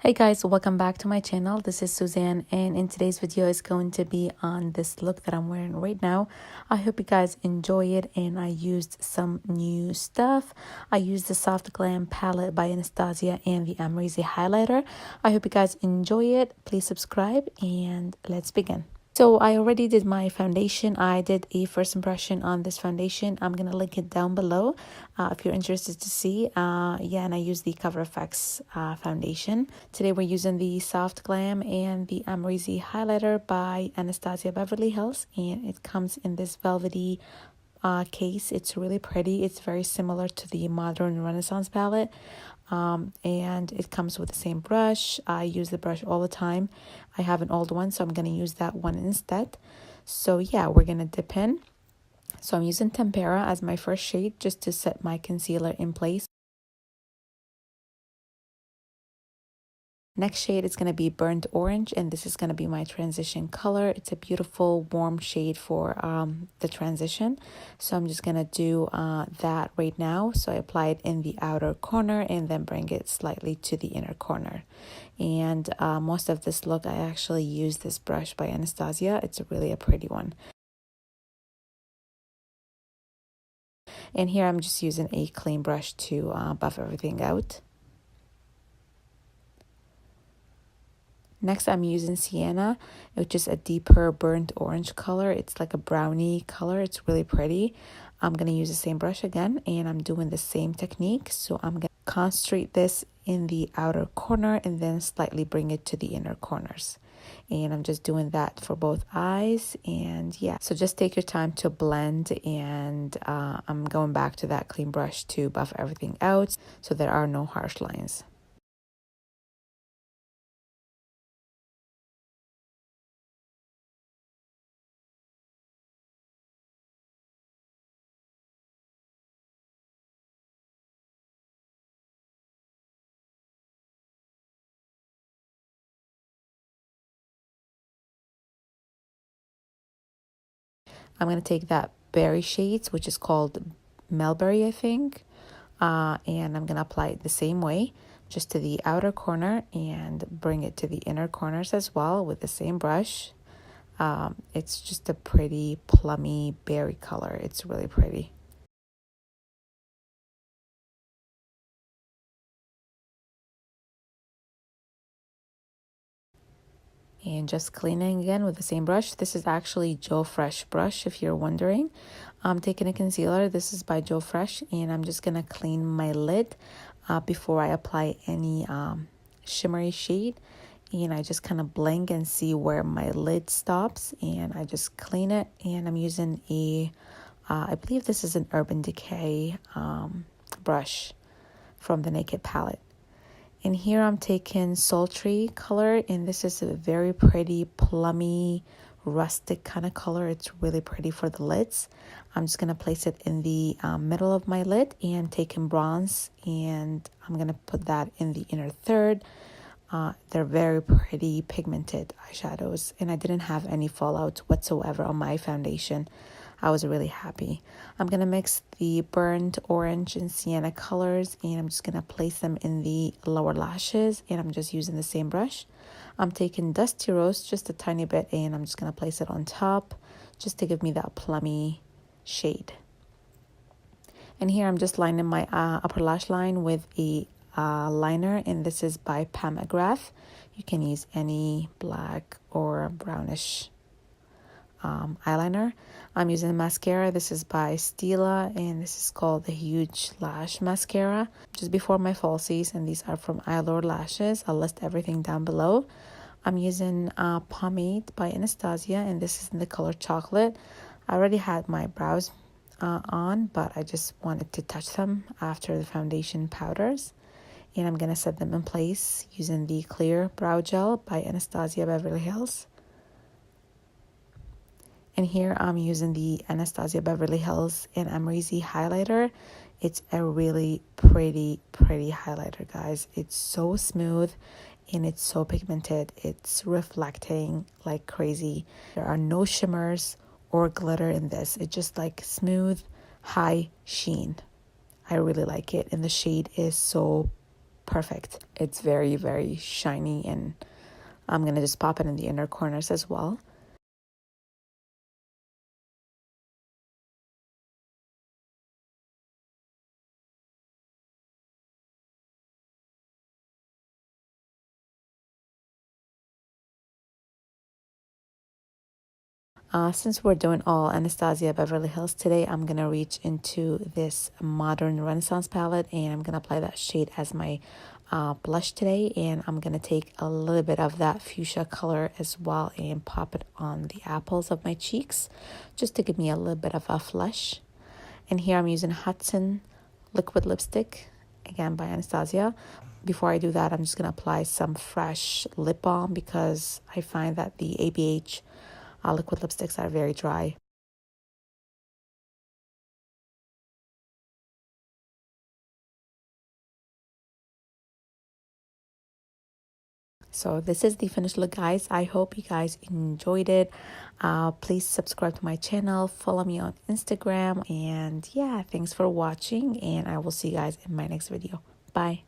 Hey guys, welcome back to my channel. This is Suzanne, and in today's video is going to be on this look that I'm wearing right now. I hope you guys enjoy it, and I used some new stuff. I used the Soft Glam palette by Anastasia and the Amrezy highlighter. I hope you guys enjoy it. Please subscribe and let's begin. So I already did my foundation. I did a first impression on this foundation. I'm going to link it down below if you're interested to see. And I use the Cover FX foundation. Today we're using the Soft Glam and the Amrezy highlighter by Anastasia Beverly Hills. And it comes in this velvety case. It's really pretty. It's very similar to the Modern Renaissance palette. And it comes with the same brush. I use the brush all the time. I have an old one, so I'm going to use that one instead. So yeah, we're going to dip in. So I'm using Tempera as my first shade just to set my concealer in place. Next shade is going to be Burnt Orange, and this is going to be my transition color. It's a beautiful warm shade for the transition. So I'm just going to do that right now. So I apply it in the outer corner and then bring it slightly to the inner corner. And most of this look, I actually use this brush by Anastasia. It's really a pretty one. And here I'm just using a clean brush to buff everything out. Next, I'm using Sienna, which is a deeper burnt orange color. It's like a brownie color. It's really pretty. I'm going to use the same brush again, and I'm doing the same technique. So I'm going to concentrate this in the outer corner and then slightly bring it to the inner corners. And I'm just doing that for both eyes. And yeah, so just take your time to blend. And I'm going back to that clean brush to buff everything out so there are no harsh lines. I'm going to take that berry shades, which is called Melberry, I think. And I'm going to apply it the same way, just to the outer corner and bring it to the inner corners as well with the same brush. It's just a pretty plummy berry color. It's really pretty. And just cleaning again with the same brush. This is actually Joe Fresh brush, if you're wondering. I'm taking a concealer. This is by Joe Fresh, and I'm just going to clean my lid before I apply any shimmery shade. And I just kind of blink and see where my lid stops, and I just clean it. And I'm using I believe this is an Urban Decay brush from the Naked palette. And here I'm taking Sultry color, and this is a very pretty plummy rustic kind of color. It's really pretty for the lids. I'm just going to place it in the middle of my lid and taking bronze, and I'm going to put that in the inner third. They're very pretty pigmented eyeshadows, and I didn't have any fallout whatsoever on my foundation. I was really happy. I'm going to mix the burnt orange and sienna colors, and I'm just going to place them in the lower lashes, and I'm just using the same brush. I'm taking Dusty Rose just a tiny bit, and I'm just going to place it on top just to give me that plummy shade. And here I'm just lining my upper lash line with a liner, and this is by Pam McGrath. You can use any black or brownish eyeliner. I'm using mascara. This is by Stila, and this is called the Huge Lash Mascara. Just before my falsies, and these are from Eyelure Lashes. I'll list everything down below. I'm using pomade by Anastasia, and this is in the color Chocolate. I already had my brows on, but I just wanted to touch them after the foundation powders. And I'm going to set them in place using the Clear Brow Gel by Anastasia Beverly Hills. And here I'm using the Anastasia Beverly Hills and Amrezy highlighter. It's a really pretty highlighter, guys. It's so smooth and it's so pigmented. It's reflecting like crazy. There are no shimmers or glitter in this. It's just like smooth, high sheen. I really like it, and the shade is so perfect. It's very, very shiny, and I'm going to just pop it in the inner corners as well. Since we're doing all Anastasia Beverly Hills today, I'm going to reach into this Modern Renaissance palette, and I'm going to apply that shade as my blush today. And I'm going to take a little bit of that fuchsia color as well and pop it on the apples of my cheeks, just to give me a little bit of a flush. And here I'm using Hudson liquid lipstick, again by Anastasia. Before I do that, I'm just going to apply some fresh lip balm, because I find that the ABH liquid lipsticks are very dry. So this is the finished look, guys. I hope you guys enjoyed it. Please subscribe to my channel, follow me on Instagram, and yeah, thanks for watching, and I will see you guys in my next video. Bye.